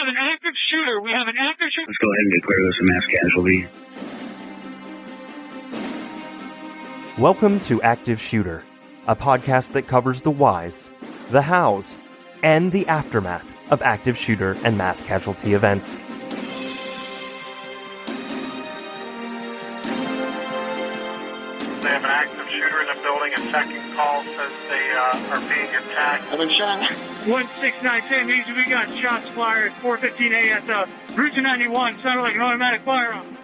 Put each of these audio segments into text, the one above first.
have an active shooter. Let's go ahead and declare this a mass casualty. Welcome to Active Shooter, a podcast that covers the whys, the hows, and the aftermath of active shooter and mass casualty events. They have an active shooter in the building. A second call says they are being attacked. I've been shot. 16910 means we got shots fired. 4:15 at the Route 91. Sounded like an automatic firearm.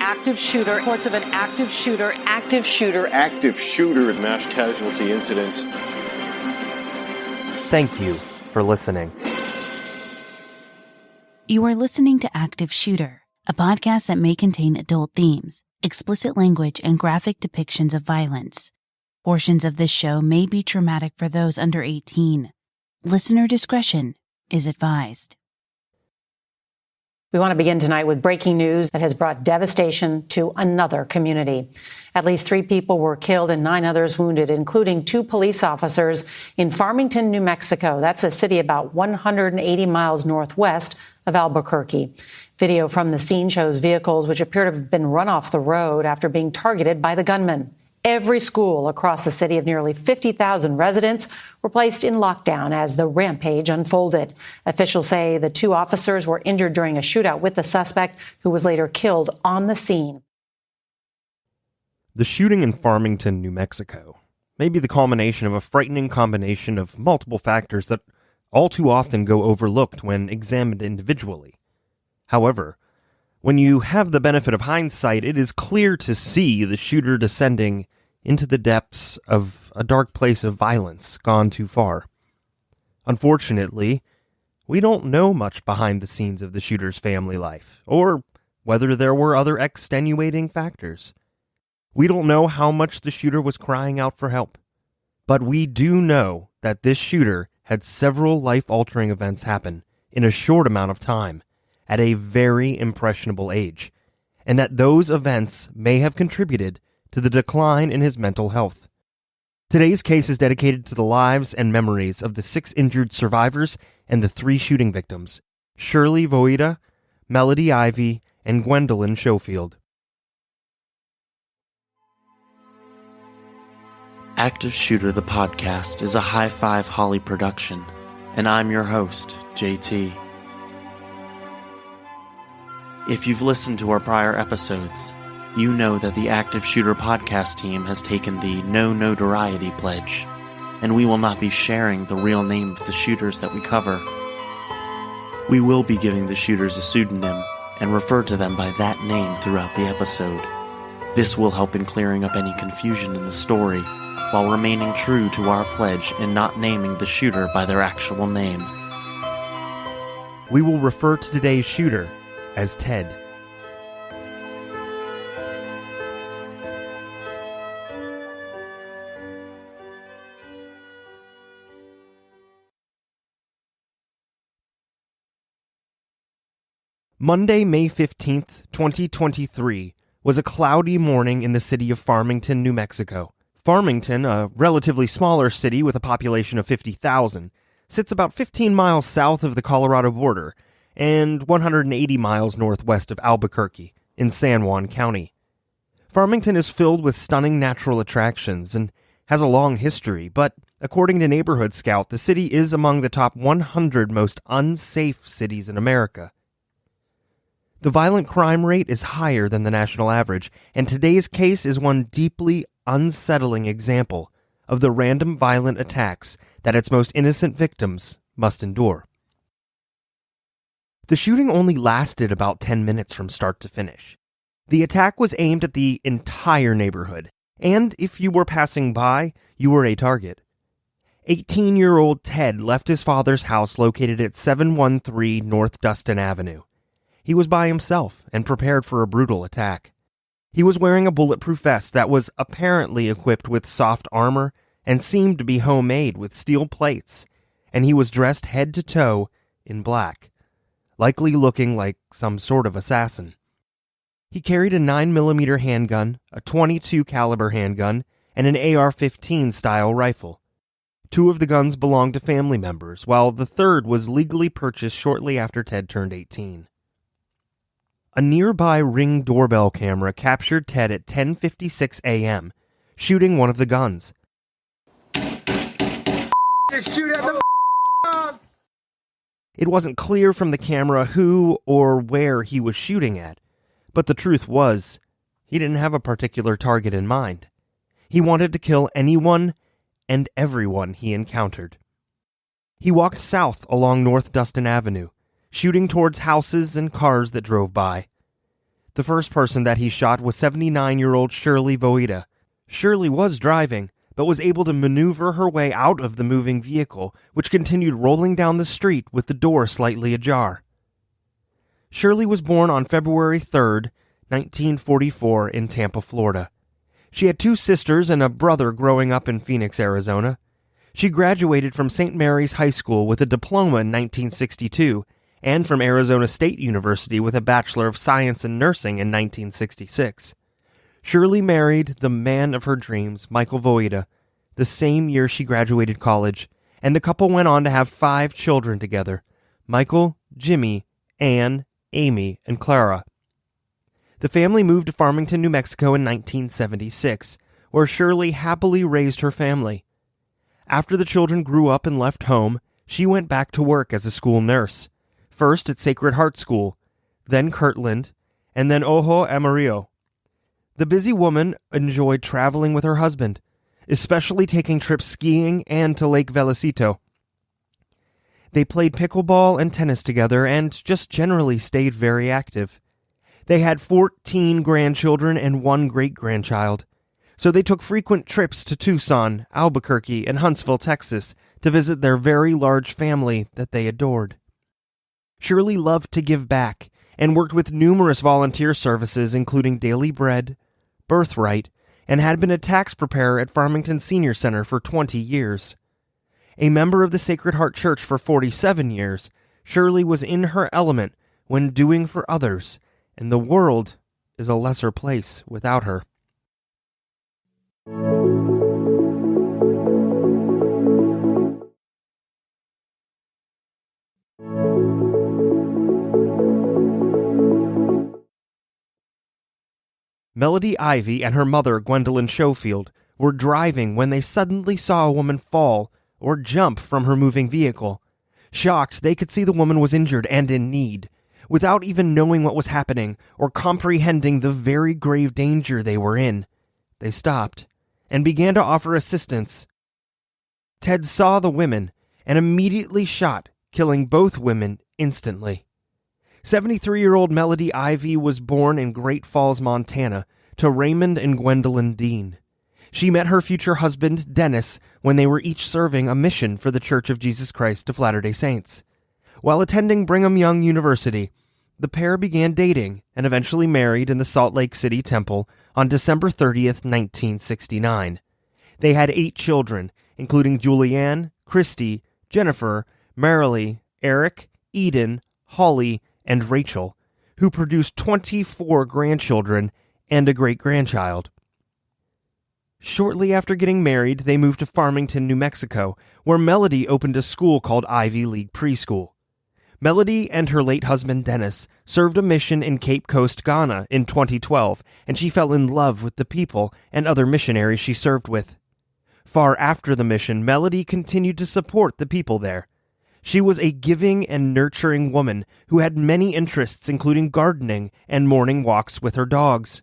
Active shooter, reports of an active shooter, mass casualty incidents. Thank you for listening. You are listening to Active Shooter, a podcast that may contain adult themes, explicit language, and graphic depictions of violence. Portions of this show may be traumatic for those under 18. Listener discretion is advised. We want to begin tonight with breaking news that has brought devastation to another community. At least 3 people were killed and 9 others wounded, including 2 police officers in Farmington, New Mexico. That's a city about 180 miles northwest of Albuquerque. Video from the scene shows vehicles which appear to have been run off the road after being targeted by the gunman. Every school across the city of nearly 50,000 residents were placed in lockdown as the rampage unfolded. Officials say the 2 officers were injured during a shootout with the suspect, who was later killed on the scene. The shooting in Farmington, New Mexico may be the culmination of a frightening combination of multiple factors that all too often go overlooked when examined individually. However, when you have the benefit of hindsight, it is clear to see the shooter descending into the depths of a dark place of violence gone too far. Unfortunately, we don't know much behind the scenes of the shooter's family life, or whether there were other extenuating factors. We don't know how much the shooter was crying out for help, but we do know that this shooter had several life-altering events happen in a short amount of time, at a very impressionable age, and that those events may have contributed to the decline in his mental health. Today's case is dedicated to the lives and memories of the 6 injured survivors and the 3 shooting victims, Shirley Voida, Melody Ivy, and Gwendolyn Schofield. Active Shooter the podcast is a High Five Holly production, and I'm your host, JT. If you've listened to our prior episodes, you know that the Active Shooter podcast team has taken the no notoriety pledge, and we will not be sharing the real name of the shooters that we cover. We will be giving the shooters a pseudonym and refer to them by that name throughout the episode. This will help in clearing up any confusion in the story, while remaining true to our pledge in not naming the shooter by their actual name. We will refer to today's shooter as Ted. Monday, May 15th, 2023, was a cloudy morning in the city of Farmington, New Mexico. Farmington, a relatively smaller city with a population of 50,000, sits about 15 miles south of the Colorado border and 180 miles northwest of Albuquerque in San Juan County. Farmington is filled with stunning natural attractions and has a long history, but according to Neighborhood Scout, the city is among the top 100 most unsafe cities in America. The violent crime rate is higher than the national average, and today's case is one deeply unsettling example of the random violent attacks that its most innocent victims must endure. The shooting only lasted about 10 minutes from start to finish. The attack was aimed at the entire neighborhood, and if you were passing by, you were a target. 18-year-old Ted left his father's house located at 713 North Dustin Avenue. He was by himself and prepared for a brutal attack. He was wearing a bulletproof vest that was apparently equipped with soft armor and seemed to be homemade with steel plates, and he was dressed head to toe in black. likely looking like some sort of assassin. He carried a 9mm handgun, a .22 caliber handgun, and an AR-15 style rifle. 2 of the guns belonged to family members, while the third was legally purchased shortly after Ted turned 18. A nearby Ring doorbell camera captured Ted at 10:56 a.m., shooting one of the guns. Shoot at the It wasn't clear from the camera who or where he was shooting at, but the truth was, he didn't have a particular target in mind. He wanted to kill anyone and everyone he encountered. He walked south along North Dustin Avenue, shooting towards houses and cars that drove by. The first person that he shot was 79-year-old Shirley Voida. Shirley was driving, but was able to maneuver her way out of the moving vehicle, which continued rolling down the street with the door slightly ajar. Shirley was born on February 3rd, 1944, in Tampa, Florida. She had 2 sisters and a brother growing up in Phoenix, Arizona. She graduated from St. Mary's High School with a diploma in 1962, and from Arizona State University with a Bachelor of Science in Nursing in 1966. Shirley married the man of her dreams, Michael Voida, the same year she graduated college, and the couple went on to have 5 children together: Michael, Jimmy, Anne, Amy, and Clara. The family moved to Farmington, New Mexico in 1976, where Shirley happily raised her family. After the children grew up and left home, she went back to work as a school nurse, first at Sacred Heart School, then Kirtland, and then Ojo Amarillo. The busy woman enjoyed traveling with her husband, especially taking trips skiing and to Lake Velicito. They played pickleball and tennis together and just generally stayed very active. They had 14 grandchildren and 1 great-grandchild, so they took frequent trips to Tucson, Albuquerque, and Huntsville, Texas, to visit their very large family that they adored. Shirley loved to give back and worked with numerous volunteer services including Daily Bread, Birthright, and had been a tax preparer at Farmington Senior Center for 20 years. A member of the Sacred Heart Church for 47 years, Shirley was in her element when doing for others, and the world is a lesser place without her. Melody Ivy and her mother, Gwendolyn Schofield, were driving when they suddenly saw a woman fall or jump from her moving vehicle. Shocked, they could see the woman was injured and in need. Without even knowing what was happening or comprehending the very grave danger they were in, they stopped and began to offer assistance. Ted saw the women and immediately shot, killing both women instantly. 73-year-old Melody Ivy was born in Great Falls, Montana, to Raymond and Gwendolyn Dean. She met her future husband, Dennis, when they were each serving a mission for the Church of Jesus Christ of Latter-day Saints. While attending Brigham Young University, the pair began dating and eventually married in the Salt Lake City Temple on December 30th, 1969. They had 8 children, including Julianne, Christy, Jennifer, Marilee, Eric, Eden, Holly, and Rachel, who produced 24 grandchildren and a great-grandchild. Shortly after getting married, they moved to Farmington, New Mexico, where Melody opened a school called Ivy League Preschool. Melody and her late husband Dennis served a mission in Cape Coast, Ghana in 2012, and she fell in love with the people and other missionaries she served with. Far after the mission, Melody continued to support the people there. She was a giving and nurturing woman who had many interests, including gardening and morning walks with her dogs.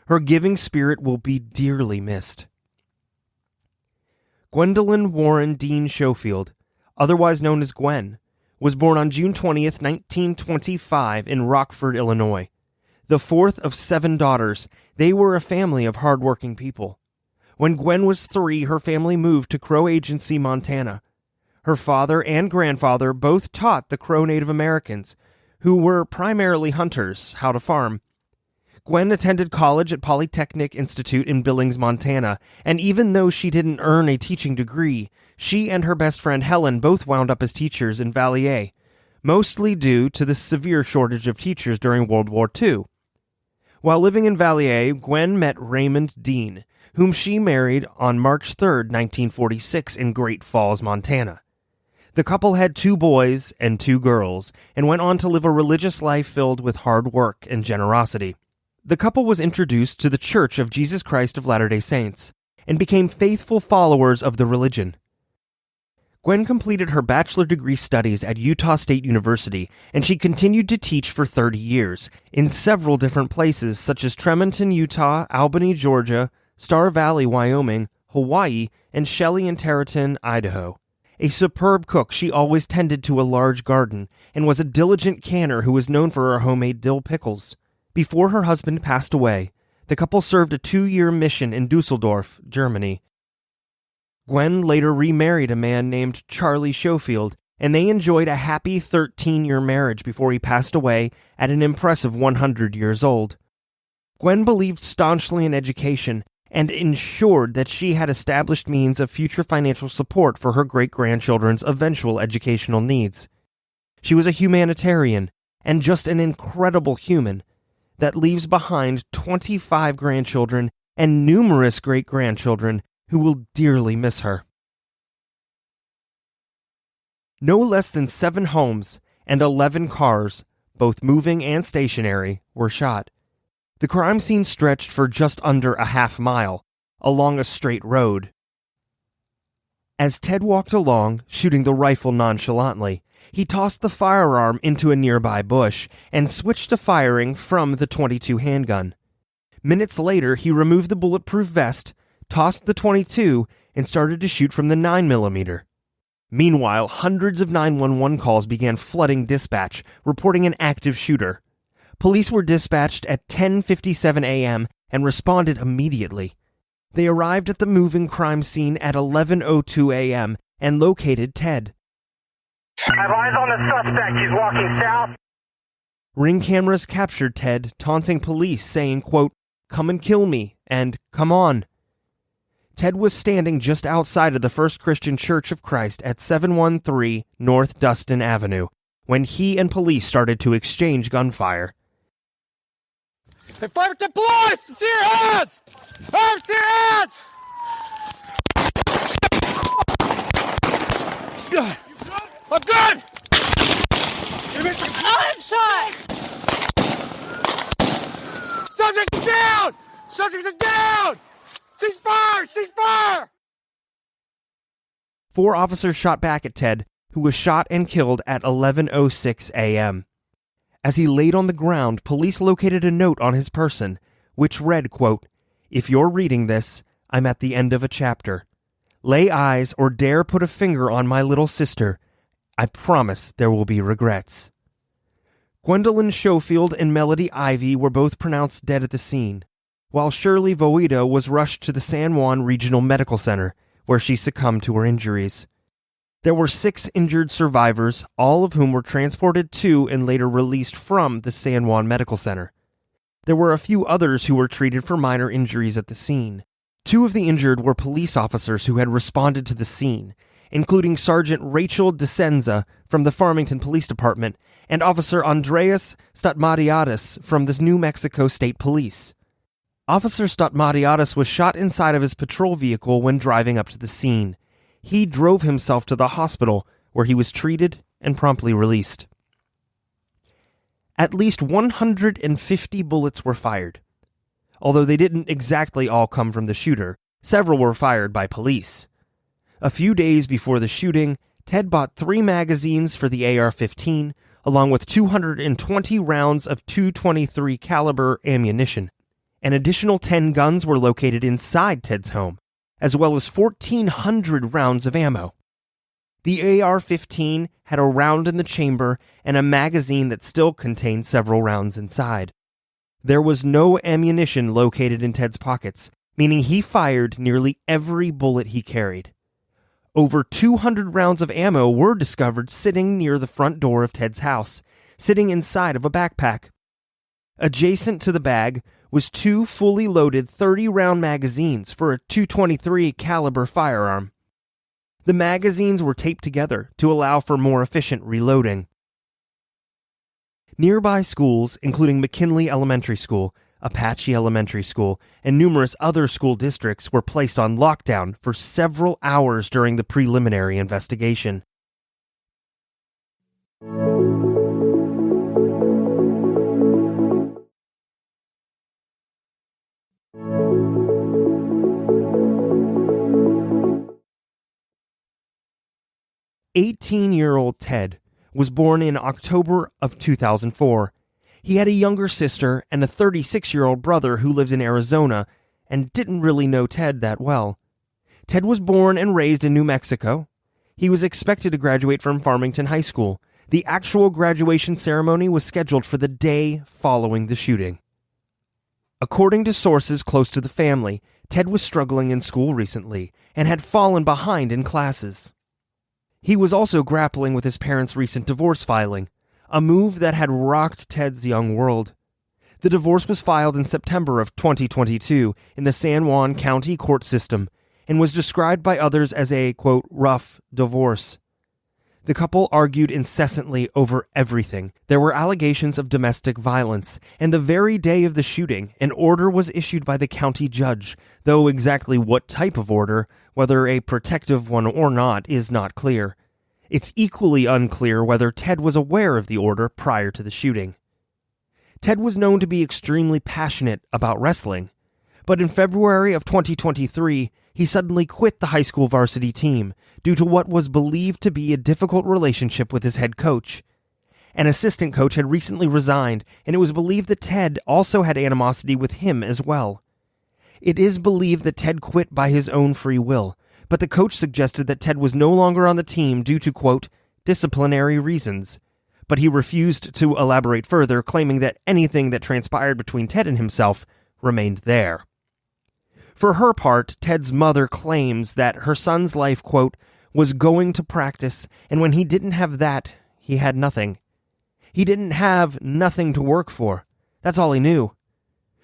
Her giving spirit will be dearly missed. Gwendolyn Warren Dean Schofield, otherwise known as Gwen, was born on June 20th, 1925 in Rockford, Illinois. The 4th of 7 daughters, they were a family of hardworking people. When Gwen was 3, her family moved to Crow Agency, Montana. Her father and grandfather both taught the Crow Native Americans, who were primarily hunters, how to farm. Gwen attended college at Polytechnic Institute in Billings, Montana, and even though she didn't earn a teaching degree, she and her best friend Helen both wound up as teachers in Valier. mostly due to the severe shortage of teachers during World War II. While living in Valier, Gwen met Raymond Dean, whom she married on March 3, 1946 in Great Falls, Montana. The couple had 2 boys and 2 girls, and went on to live a religious life filled with hard work and generosity. The couple was introduced to the Church of Jesus Christ of Latter-day Saints, and became faithful followers of the religion. Gwen completed her bachelor degree studies at Utah State University, and she continued to teach for 30 years, in several different places such as Tremonton, Utah, Albany, Georgia, Star Valley, Wyoming, Hawaii, and Shelley and Territon, Idaho. A superb cook, she always tended to a large garden, and was a diligent canner who was known for her homemade dill pickles. Before her husband passed away, the couple served a 2-year mission in Dusseldorf, Germany. Gwen later remarried a man named Charlie Schofield, and they enjoyed a happy 13-year marriage before he passed away at an impressive 100 years old. Gwen believed staunchly in education and ensured that she had established means of future financial support for her great-grandchildren's eventual educational needs. She was a humanitarian and just an incredible human that leaves behind 25 grandchildren and numerous great-grandchildren who will dearly miss her. No less than 7 homes and 11 cars, both moving and stationary, were shot. The crime scene stretched for just under a half-mile, along a straight road. As Ted walked along, shooting the rifle nonchalantly, he tossed the firearm into a nearby bush and switched to firing from the .22 handgun. Minutes later, he removed the bulletproof vest, tossed the .22, and started to shoot from the 9mm. Meanwhile, hundreds of 911 calls began flooding dispatch, reporting an active shooter. Police were dispatched at 10:57 a.m. and responded immediately. They arrived at the moving crime scene at 11:02 a.m. and located Ted. I have eyes on the suspect. He's walking south. Ring cameras captured Ted, taunting police, saying, quote, "Come and kill me," and "Come on." Ted was standing just outside of the First Christian Church of Christ at 713 North Dustin Avenue when he and police started to exchange gunfire. Hey, Farmington police! See your hands! See your hands! I'm good! I'm shot! Subject is down! Subject is down! Cease fire! Cease fire! 4 officers shot back at Ted, who was shot and killed at 11:06 a.m. As he laid on the ground, police located a note on his person, which read, quote, "If you're reading this, I'm at the end of a chapter. Lay eyes or dare put a finger on my little sister. I promise there will be regrets." Gwendolyn Schofield and Melody Ivy were both pronounced dead at the scene, while Shirley Voida was rushed to the San Juan Regional Medical Center, where she succumbed to her injuries. There were 6 injured survivors, all of whom were transported to and later released from the San Juan Medical Center. There were a few others who were treated for minor injuries at the scene. 2 of the injured were police officers who had responded to the scene, including Sergeant Rachel DeSenza from the Farmington Police Department and Officer Andreas Statmatiadis from the New Mexico State Police. Officer Statmatiadis was shot inside of his patrol vehicle when driving up to the scene. He drove himself to the hospital, where he was treated and promptly released. At least 150 bullets were fired. Although they didn't exactly all come from the shooter, several were fired by police. A few days before the shooting, Ted bought 3 magazines for the AR-15, along with 220 rounds of .223 caliber ammunition. An additional 10 guns were located inside Ted's home, as well as 1,400 rounds of ammo. The AR-15 had a round in the chamber and a magazine that still contained several rounds inside. There was no ammunition located in Ted's pockets, meaning he fired nearly every bullet he carried. Over 200 rounds of ammo were discovered sitting near the front door of Ted's house, sitting inside of a backpack. Adjacent to the bag was 2 fully loaded 30-round magazines for a .223 caliber firearm. The magazines were taped together to allow for more efficient reloading. Nearby schools, including McKinley Elementary School, Apache Elementary School, and numerous other school districts, were placed on lockdown for several hours during the preliminary investigation. "18-year-old Ted was born in October of 2004. He had a younger sister and a 36-year-old brother who lived in Arizona and didn't really know Ted that well. Ted was born and raised in New Mexico. He was expected to graduate from Farmington High School. The actual graduation ceremony was scheduled for the day following the shooting. According to sources close to the family, Ted was struggling in school recently and had fallen behind in classes. He was also grappling with his parents' recent divorce filing, a move that had rocked Ted's young world. The divorce was filed in September of 2022 in the San Juan County court system and was described by others as a, quote, rough divorce. The couple argued incessantly over everything. There were allegations of domestic violence, and the very day of the shooting, an order was issued by the county judge, though exactly what type of order, whether a protective one or not, is not clear. It's equally unclear whether Ted was aware of the order prior to the shooting. Ted was known to be extremely passionate about wrestling, but in February of 2023, he suddenly quit the high school varsity team due to what was believed to be a difficult relationship with his head coach. An assistant coach had recently resigned, and it was believed that Ted also had animosity with him as well. It is believed that Ted quit by his own free will, but the coach suggested that Ted was no longer on the team due to, quote, disciplinary reasons. But he refused to elaborate further, claiming that anything that transpired between Ted and himself remained there. For her part, Ted's mother claims that her son's life, quote, was going to practice, and when he didn't have that, he had nothing. He didn't have nothing to work for. That's all he knew.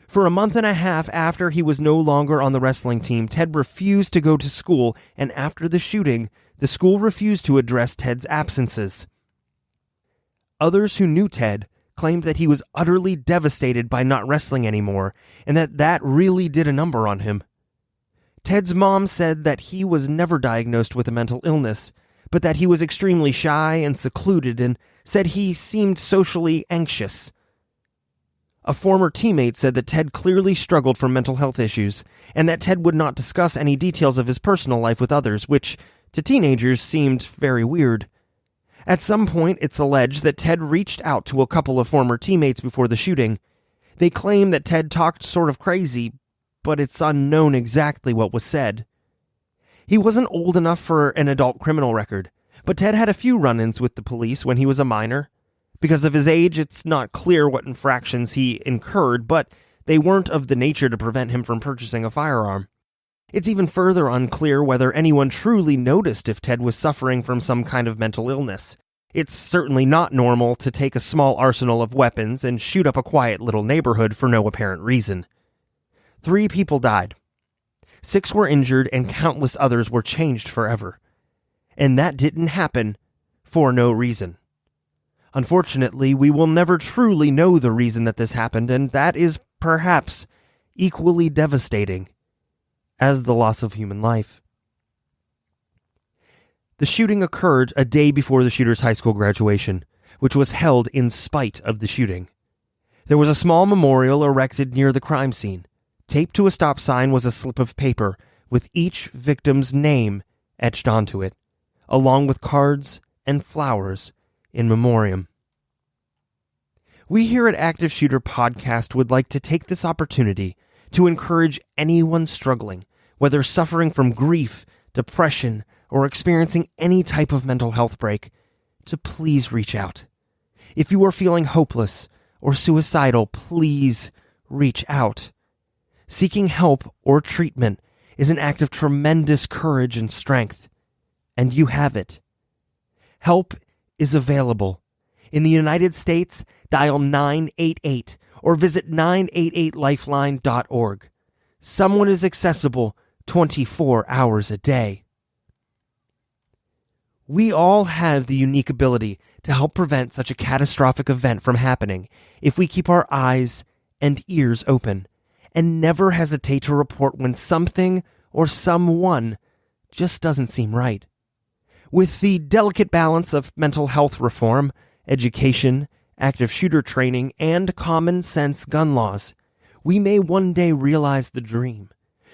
For a month and a half after he was no longer on the wrestling team, Ted refused to go to school, and after the shooting, the school refused to address Ted's absences. Others who knew Ted claimed that he was utterly devastated by not wrestling anymore, and that really did a number on him. Ted's mom said that he was never diagnosed with a mental illness, but that he was extremely shy and secluded, and said he seemed socially anxious. A former teammate said that Ted clearly struggled from mental health issues, and that Ted would not discuss any details of his personal life with others, which, to teenagers, seemed very weird. At some point, it's alleged that Ted reached out to a couple of former teammates before the shooting. They claim that Ted talked sort of crazy, but it's unknown exactly what was said. He wasn't old enough for an adult criminal record, but Ted had a few run-ins with the police when he was a minor. Because of his age, it's not clear what infractions he incurred, but they weren't of the nature to prevent him from purchasing a firearm. It's even further unclear whether anyone truly noticed if Ted was suffering from some kind of mental illness. It's certainly not normal to take a small arsenal of weapons and shoot up a quiet little neighborhood for no apparent reason. 3 people died. 6 were injured, and countless others were changed forever. And that didn't happen for no reason. Unfortunately, we will never truly know the reason that this happened, and that is perhaps equally devastating as the loss of human life. The shooting occurred a day before the shooter's high school graduation, which was held in spite of the shooting. There was a small memorial erected near the crime scene. Taped to a stop sign was a slip of paper with each victim's name etched onto it, along with cards and flowers in memoriam. We here at Active Shooter Podcast would like to take this opportunity to encourage anyone struggling, whether suffering from grief, depression, or experiencing any type of mental health break, to please reach out. If you are feeling hopeless or suicidal, please reach out. Seeking help or treatment is an act of tremendous courage and strength, and you have it. Help is available. In the United States, dial 988 or visit 988lifeline.org. Someone is accessible 24 hours a day. We all have the unique ability to help prevent such a catastrophic event from happening if we keep our eyes and ears open and never hesitate to report when something or someone just doesn't seem right. With the delicate balance of mental health reform, education, active shooter training, and common sense gun laws, we may one day realize the dream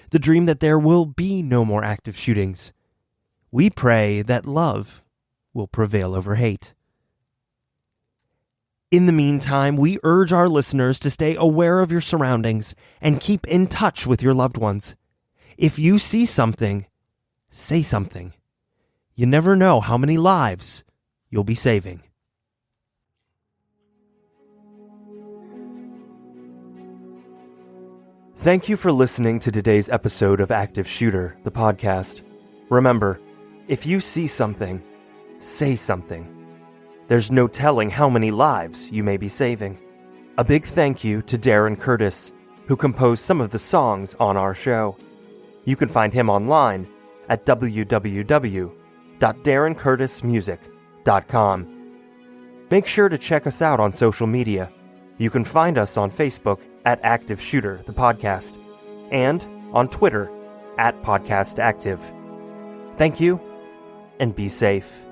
that there will be no more active shootings. We pray that love will prevail over hate. In the meantime, we urge our listeners to stay aware of your surroundings and keep in touch with your loved ones. If you see something, say something. You never know how many lives you'll be saving. Thank you for listening to today's episode of Active Shooter, the podcast. Remember, if you see something, say something. There's no telling how many lives you may be saving. A big thank you to Darren Curtis, who composed some of the songs on our show. You can find him online at www.darrencurtismusic.com. Make sure to check us out on social media. You can find us on Facebook at Active Shooter, the podcast, and on Twitter at Podcast Active. Thank you, and be safe.